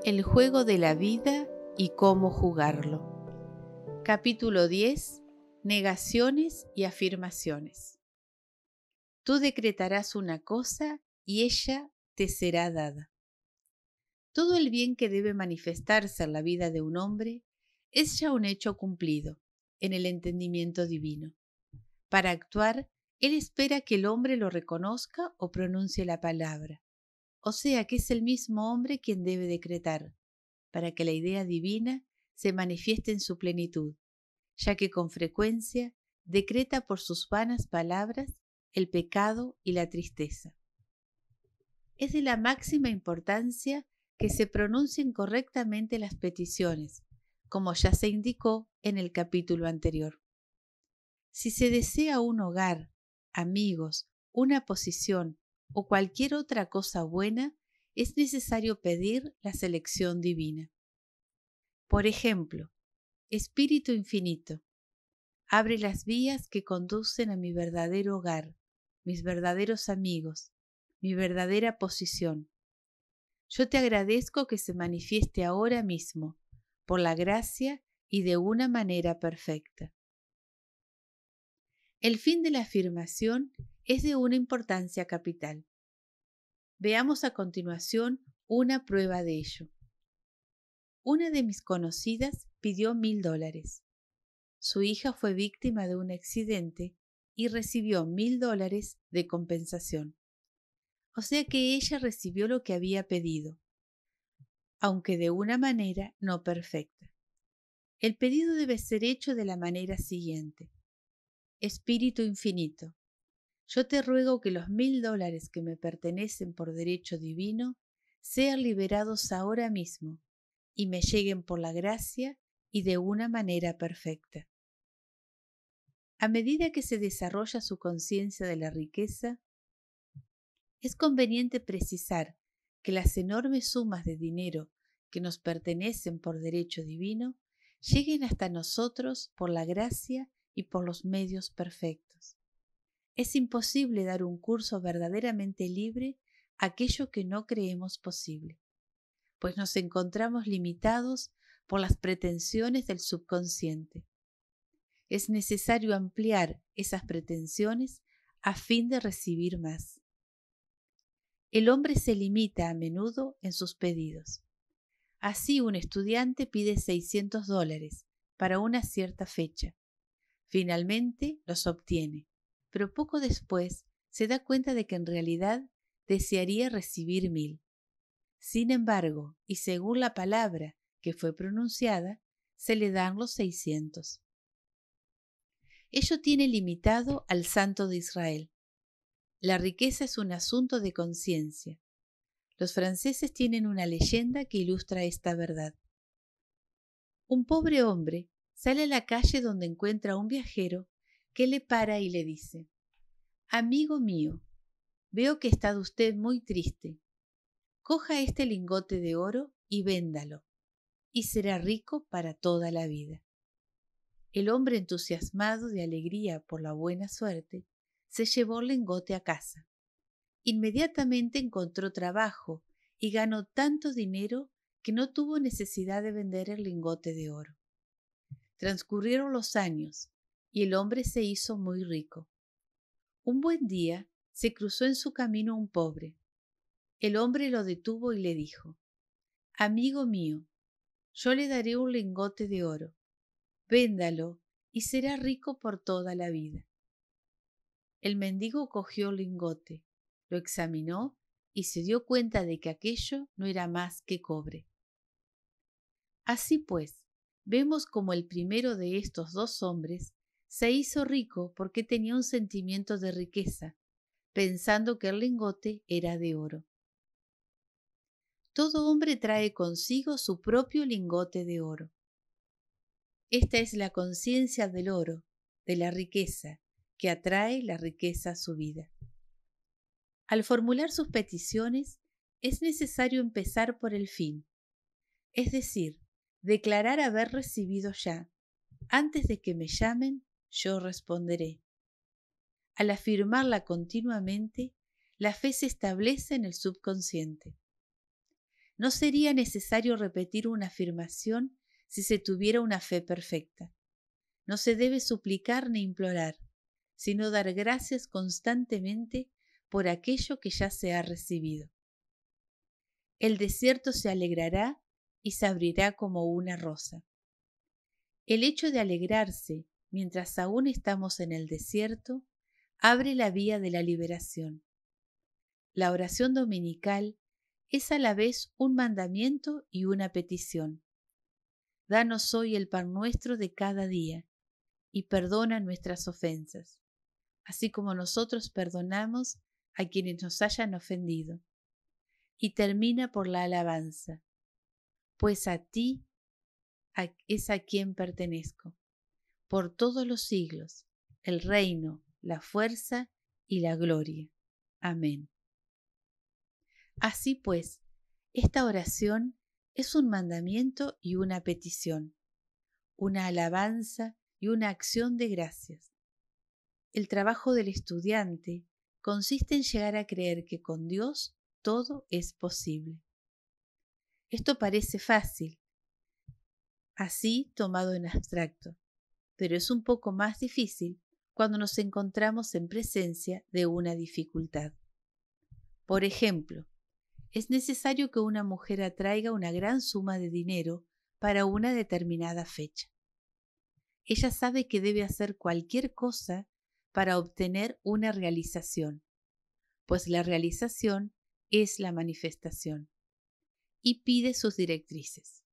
El juego de la vida y cómo jugarlo. Capítulo 10. Negaciones y afirmaciones. Tú decretarás una cosa y ella te será dada. Todo el bien que debe manifestarse en la vida de un hombre es ya un hecho cumplido en el entendimiento divino. Para actuar, él espera que el hombre lo reconozca o pronuncie la palabra. O sea que es el mismo hombre quien debe decretar, para que la idea divina se manifieste en su plenitud, ya que con frecuencia decreta por sus vanas palabras el pecado y la tristeza. Es de la máxima importancia que se pronuncien correctamente las peticiones, como ya se indicó en el capítulo anterior. Si se desea un hogar, amigos, una posición o cualquier otra cosa buena, es necesario pedir la selección divina. Por ejemplo, Espíritu infinito, abre las vías que conducen a mi verdadero hogar, mis verdaderos amigos, mi verdadera posición. Yo te agradezco que se manifieste ahora mismo, por la gracia y de una manera perfecta. El fin de la afirmación es de una importancia capital. Veamos a continuación una prueba de ello. Una de mis conocidas pidió $1000. Su hija fue víctima de un accidente y recibió $1000 de compensación. O sea que ella recibió lo que había pedido, aunque de una manera no perfecta. El pedido debe ser hecho de la manera siguiente. Espíritu infinito, yo te ruego que los $1000 que me pertenecen por derecho divino sean liberados ahora mismo y me lleguen por la gracia y de una manera perfecta. A medida que se desarrolla su conciencia de la riqueza, es conveniente precisar que las enormes sumas de dinero que nos pertenecen por derecho divino lleguen hasta nosotros por la gracia y por los medios perfectos. Es imposible dar un curso verdaderamente libre a aquello que no creemos posible, pues nos encontramos limitados por las pretensiones del subconsciente. Es necesario ampliar esas pretensiones a fin de recibir más. El hombre se limita a menudo en sus pedidos. Así, un estudiante pide $600 para una cierta fecha. Finalmente los obtiene, pero poco después se da cuenta de que en realidad desearía recibir 1000. Sin embargo, y según la palabra que fue pronunciada, se le dan los 600. Ello tiene limitado al Santo de Israel. La riqueza es un asunto de conciencia. Los franceses tienen una leyenda que ilustra esta verdad. Un pobre hombre sale a la calle donde encuentra a un viajero que le para y le dice: «Amigo mío, veo que está usted muy triste. Coja este lingote de oro y véndalo, y será rico para toda la vida». El hombre, entusiasmado de alegría por la buena suerte, se llevó el lingote a casa. Inmediatamente encontró trabajo y ganó tanto dinero que no tuvo necesidad de vender el lingote de oro. Transcurrieron los años y el hombre se hizo muy rico. Un buen día se cruzó en su camino un pobre. El hombre lo detuvo y le dijo: «Amigo mío, yo le daré un lingote de oro. Véndalo y será rico por toda la vida». El mendigo cogió el lingote, lo examinó y se dio cuenta de que aquello no era más que cobre. Así pues, vemos como el primero de estos dos hombres se hizo rico porque tenía un sentimiento de riqueza, pensando que el lingote era de oro. Todo hombre trae consigo su propio lingote de oro. Esta es la conciencia del oro, de la riqueza, que atrae la riqueza a su vida. Al formular sus peticiones, es necesario empezar por el fin, es decir, declarar haber recibido ya. Antes de que me llamen, yo responderé. Al afirmarla continuamente, la fe se establece en el subconsciente. No sería necesario repetir una afirmación si se tuviera una fe perfecta. No se debe suplicar ni implorar, sino dar gracias constantemente por aquello que ya se ha recibido. El desierto se alegrará y se abrirá como una rosa. El hecho de alegrarse mientras aún estamos en el desierto abre la vía de la liberación. La oración dominical es a la vez un mandamiento y una petición. Danos hoy el pan nuestro de cada día y perdona nuestras ofensas, así como nosotros perdonamos a quienes nos hayan ofendido. Y termina por la alabanza, pues a ti es a quien pertenezco, por todos los siglos, el reino, la fuerza y la gloria. Amén. Así pues, esta oración es un mandamiento y una petición, una alabanza y una acción de gracias. El trabajo del estudiante consiste en llegar a creer que con Dios todo es posible. Esto parece fácil, así tomado en abstracto, pero es un poco más difícil cuando nos encontramos en presencia de una dificultad. Por ejemplo, es necesario que una mujer atraiga una gran suma de dinero para una determinada fecha. Ella sabe que debe hacer cualquier cosa para obtener una realización, pues la realización es la manifestación, y pide sus directrices.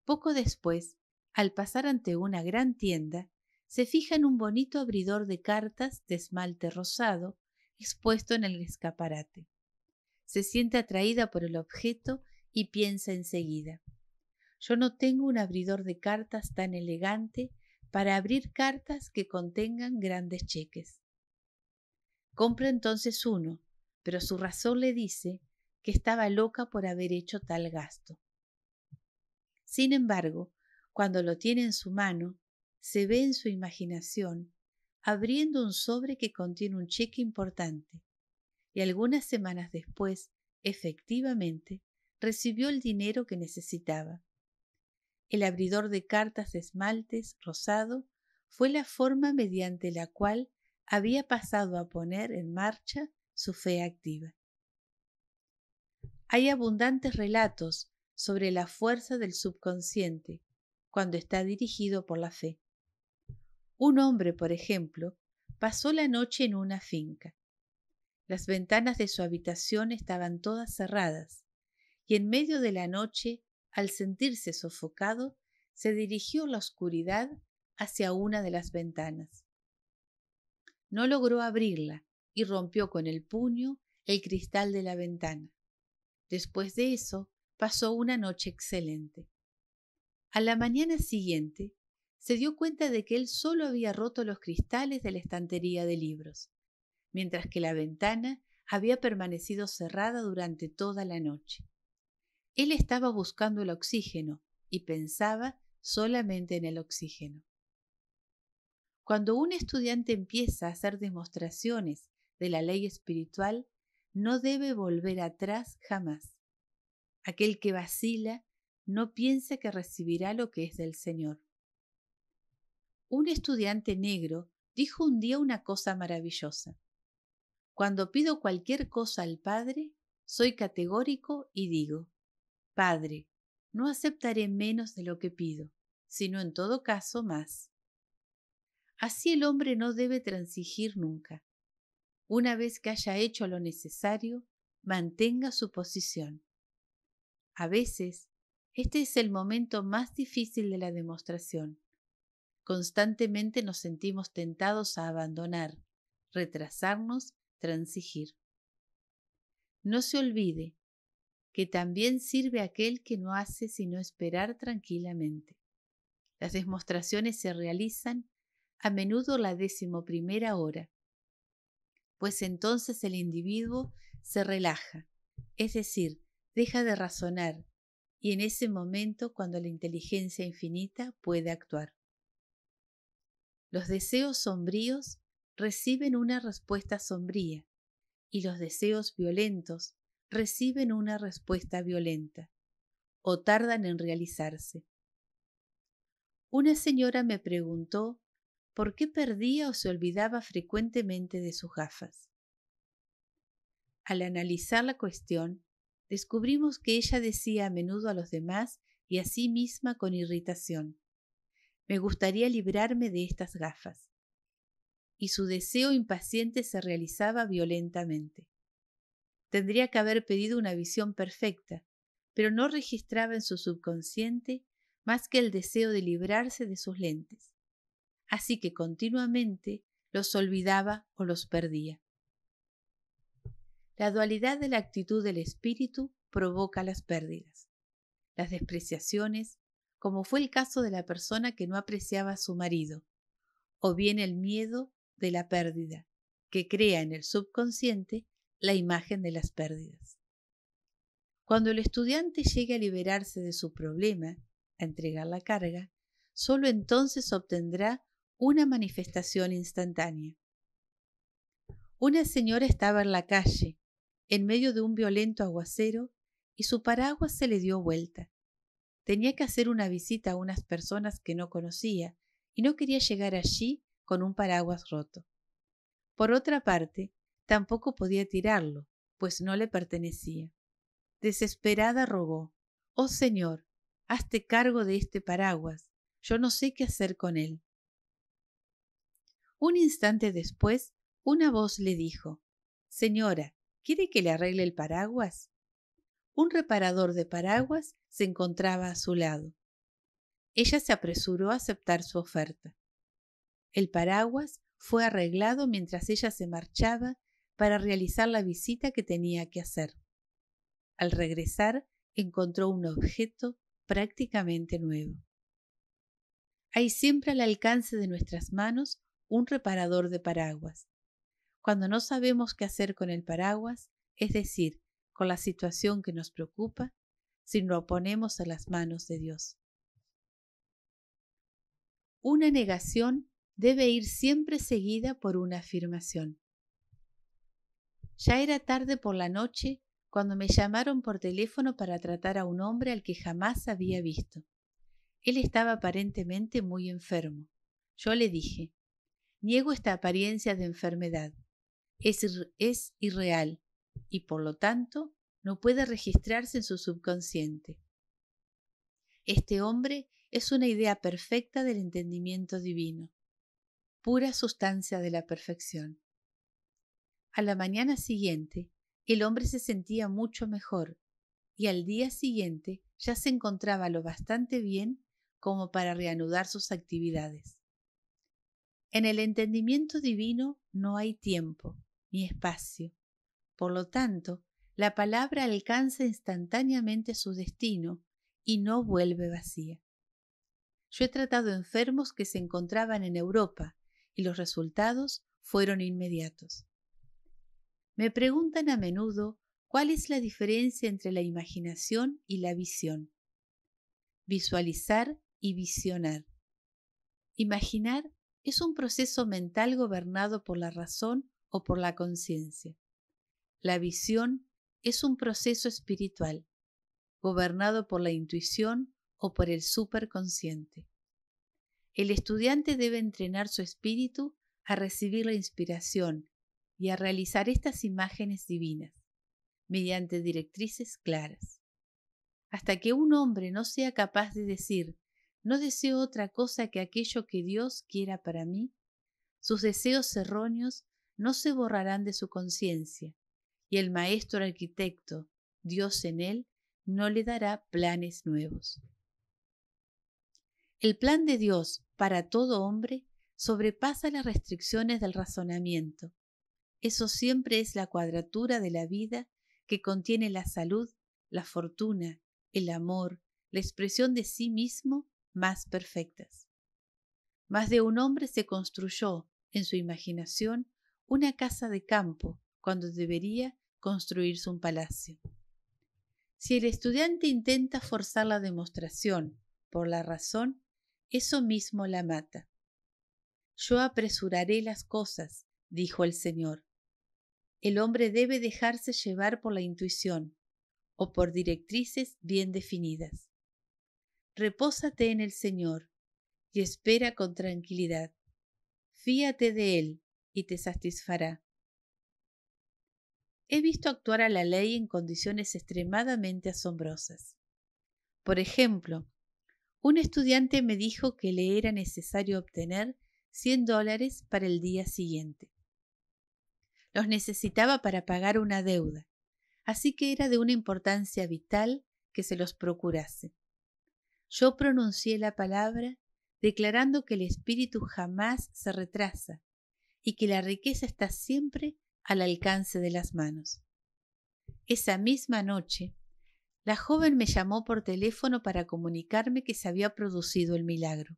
Poco después, al pasar ante una gran tienda, se fija en un bonito abridor de cartas de esmalte rosado expuesto en el escaparate. Se siente atraída por el objeto y piensa enseguida: yo no tengo un abridor de cartas tan elegante para abrir cartas que contengan grandes cheques. Compra entonces uno, pero su razón le dice que estaba loca por haber hecho tal gasto. Sin embargo, cuando lo tiene en su mano, se ve en su imaginación abriendo un sobre que contiene un cheque importante, y algunas semanas después, efectivamente, recibió el dinero que necesitaba. El abridor de cartas de esmaltes rosado fue la forma mediante la cual había pasado a poner en marcha su fe activa. Hay abundantes relatos sobre la fuerza del subconsciente cuando está dirigido por la fe. Un hombre, por ejemplo, pasó la noche en una finca. Las ventanas de su habitación estaban todas cerradas, y en medio de la noche, al sentirse sofocado, se dirigió la oscuridad hacia una de las ventanas. No logró abrirla y rompió con el puño el cristal de la ventana. Después de eso, pasó una noche excelente. A la mañana siguiente, se dio cuenta de que él solo había roto los cristales de la estantería de libros, mientras que la ventana había permanecido cerrada durante toda la noche. Él estaba buscando el oxígeno y pensaba solamente en el oxígeno. Cuando un estudiante empieza a hacer demostraciones de la ley espiritual, no debe volver atrás jamás. Aquel que vacila no piensa que recibirá lo que es del Señor. Un estudiante negro dijo un día una cosa maravillosa: cuando pido cualquier cosa al Padre, soy categórico y digo: Padre, no aceptaré menos de lo que pido, sino en todo caso más. Así el hombre no debe transigir nunca. Una vez que haya hecho lo necesario, mantenga su posición. A veces, este es el momento más difícil de la demostración. Constantemente nos sentimos tentados a abandonar, retrasarnos, transigir. No se olvide que también sirve aquel que no hace sino esperar tranquilamente. Las demostraciones se realizan a menudo la 11ª hora, pues entonces el individuo se relaja, es decir, deja de razonar, y en ese momento cuando la inteligencia infinita puede actuar. Los deseos sombríos reciben una respuesta sombría, y los deseos violentos reciben una respuesta violenta o tardan en realizarse. Una señora me preguntó por qué perdía o se olvidaba frecuentemente de sus gafas. Al analizar la cuestión, descubrimos que ella decía a menudo a los demás y a sí misma con irritación: me gustaría librarme de estas gafas. Y su deseo impaciente se realizaba violentamente. Tendría que haber pedido una visión perfecta, pero no registraba en su subconsciente más que el deseo de librarse de sus lentes. Así que continuamente los olvidaba o los perdía. La dualidad de la actitud del espíritu provoca las pérdidas, las despreciaciones, como fue el caso de la persona que no apreciaba a su marido, o bien el miedo de la pérdida, que crea en el subconsciente la imagen de las pérdidas. Cuando el estudiante llegue a liberarse de su problema, a entregar la carga, solo entonces obtendrá una manifestación instantánea. Una señora estaba en la calle, en medio de un violento aguacero, y su paraguas se le dio vuelta. Tenía que hacer una visita a unas personas que no conocía y no quería llegar allí con un paraguas roto. Por otra parte, tampoco podía tirarlo, pues no le pertenecía. Desesperada rogó: «Oh Señor, hazte cargo de este paraguas, yo no sé qué hacer con él». Un instante después, una voz le dijo: «Señora, ¿quiere que le arregle el paraguas?». Un reparador de paraguas se encontraba a su lado. Ella se apresuró a aceptar su oferta. El paraguas fue arreglado mientras ella se marchaba para realizar la visita que tenía que hacer. Al regresar, encontró un objeto prácticamente nuevo. Hay siempre al alcance de nuestras manos un reparador de paraguas. Cuando no sabemos qué hacer con el paraguas, es decir, con la situación que nos preocupa, si lo ponemos a las manos de Dios. Una negación debe ir siempre seguida por una afirmación. Ya era tarde por la noche cuando me llamaron por teléfono para tratar a un hombre al que jamás había visto. Él estaba aparentemente muy enfermo. Yo le dije: «Niego esta apariencia de enfermedad. Es irreal y por lo tanto no puede registrarse en su subconsciente. Este hombre es una idea perfecta del entendimiento divino, pura sustancia de la perfección». A la mañana siguiente, el hombre se sentía mucho mejor y al día siguiente ya se encontraba lo bastante bien como para reanudar sus actividades. En el entendimiento divino no hay tiempo ni espacio. Por lo tanto, la palabra alcanza instantáneamente su destino y no vuelve vacía. Yo he tratado enfermos que se encontraban en Europa y los resultados fueron inmediatos. Me preguntan a menudo cuál es la diferencia entre la imaginación y la visión. Visualizar y visionar. Imaginar es un proceso mental gobernado por la razón o por la conciencia. La visión es un proceso espiritual, gobernado por la intuición o por el superconsciente. El estudiante debe entrenar su espíritu a recibir la inspiración y a realizar estas imágenes divinas, mediante directrices claras. Hasta que un hombre no sea capaz de decir: «No deseo otra cosa que aquello que Dios quiera para mí», sus deseos erróneos no se borrarán de su conciencia, y el maestro arquitecto, Dios en él, no le dará planes nuevos. El plan de Dios para todo hombre sobrepasa las restricciones del razonamiento. Eso siempre es la cuadratura de la vida que contiene la salud, la fortuna, el amor, la expresión de sí mismo más perfectas. Más de un hombre se construyó en su imaginación una casa de campo cuando debería construirse un palacio. Si el estudiante intenta forzar la demostración por la razón, eso mismo la mata. «Yo apresuraré las cosas», dijo el Señor. el hombre debe dejarse llevar por la intuición o por directrices bien definidas. Repósate en el Señor y espera con tranquilidad. Fíate de Él y te satisfará. He visto actuar a la ley en condiciones extremadamente asombrosas. Por ejemplo, un estudiante me dijo que le era necesario obtener $100 para el día siguiente. Los necesitaba para pagar una deuda, así que era de una importancia vital que se los procurase. Yo pronuncié la palabra declarando que el espíritu jamás se retrasa y que la riqueza está siempre al alcance de las manos. Esa misma noche, la joven me llamó por teléfono para comunicarme que se había producido el milagro.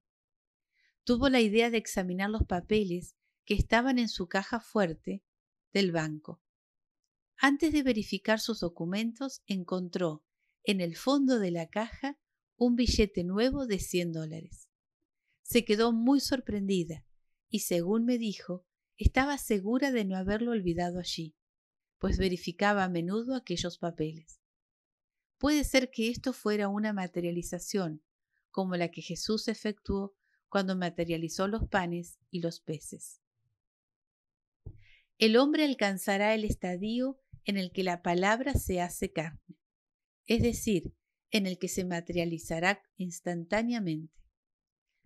Tuvo la idea de examinar los papeles que estaban en su caja fuerte del banco. Antes de verificar sus documentos, encontró en el fondo de la caja un billete nuevo de $100. Se quedó muy sorprendida y, según me dijo, estaba segura de no haberlo olvidado allí, pues verificaba a menudo aquellos papeles. Puede ser que esto fuera una materialización, como la que Jesús efectuó cuando materializó los panes y los peces. El hombre alcanzará el estadio en el que la palabra se hace carne, es decir, en el que se materializará instantáneamente.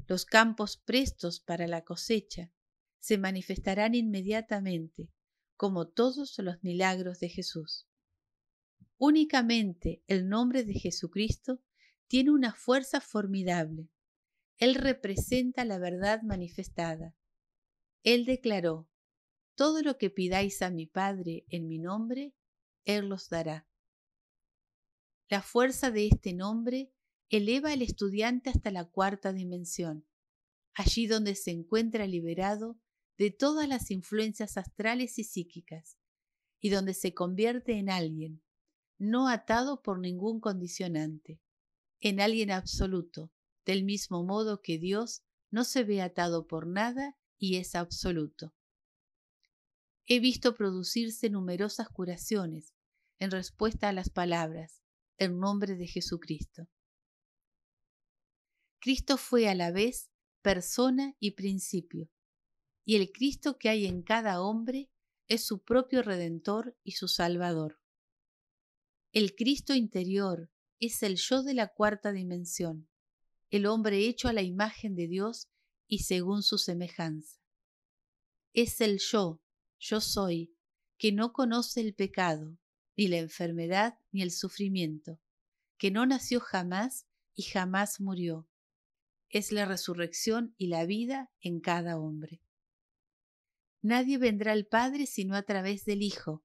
Los campos prestos para la cosecha se manifestarán inmediatamente, como todos los milagros de Jesús. Únicamente el nombre de Jesucristo tiene una fuerza formidable. Él representa la verdad manifestada. Él declaró: todo lo que pidáis a mi Padre en mi nombre, Él los dará. La fuerza de este nombre eleva al estudiante hasta la cuarta dimensión, allí donde se encuentra liberado de todas las influencias astrales y psíquicas, y donde se convierte en alguien, no atado por ningún condicionante, en alguien absoluto, del mismo modo que Dios no se ve atado por nada y es absoluto. He visto producirse numerosas curaciones en respuesta a las palabras, en nombre de Jesucristo. Cristo fue a la vez persona y principio, y el Cristo que hay en cada hombre es su propio Redentor y su Salvador. El Cristo interior es el yo de la cuarta dimensión, el hombre hecho a la imagen de Dios y según su semejanza. Es el yo soy, que no conoce el pecado, ni la enfermedad, ni el sufrimiento, que no nació jamás y jamás murió. Es la resurrección y la vida en cada hombre. Nadie vendrá al Padre sino a través del Hijo.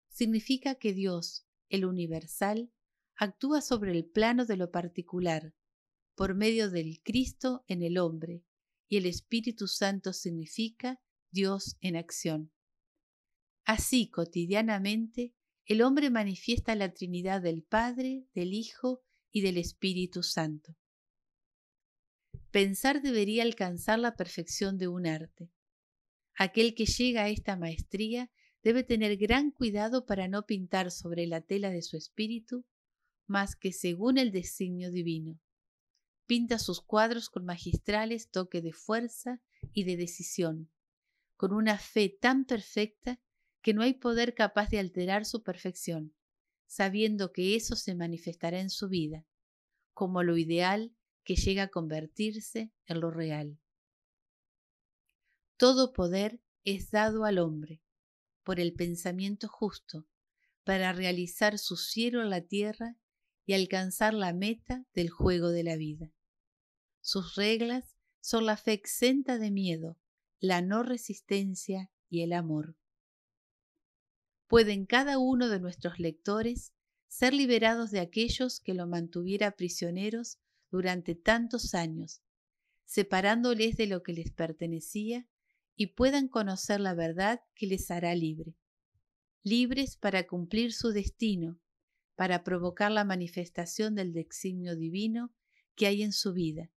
Significa que Dios, el universal, actúa sobre el plano de lo particular, por medio del Cristo en el hombre, y el Espíritu Santo significa Dios en acción. Así, cotidianamente, el hombre manifiesta la Trinidad del Padre, del Hijo y del Espíritu Santo. Pensar debería alcanzar la perfección de un arte. Aquel que llega a esta maestría debe tener gran cuidado para no pintar sobre la tela de su espíritu más que según el designio divino. Pinta sus cuadros con magistrales toque de fuerza y de decisión, con una fe tan perfecta que no hay poder capaz de alterar su perfección, sabiendo que eso se manifestará en su vida, como lo ideal que llega a convertirse en lo real. Todo poder es dado al hombre, por el pensamiento justo, para realizar su cielo en la tierra y alcanzar la meta del juego de la vida. Sus reglas son la fe exenta de miedo, la no resistencia y el amor. Pueden cada uno de nuestros lectores ser liberados de aquellos que lo mantuviera prisioneros durante tantos años, separándoles de lo que les pertenecía, y puedan conocer la verdad que les hará libres para cumplir su destino, para provocar la manifestación del designio divino que hay en su vida,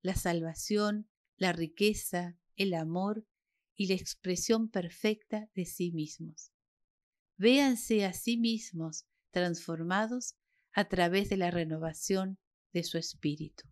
la salvación, la riqueza, el amor y la expresión perfecta de sí mismos. véanse a sí mismos transformados a través de la renovación de su espíritu.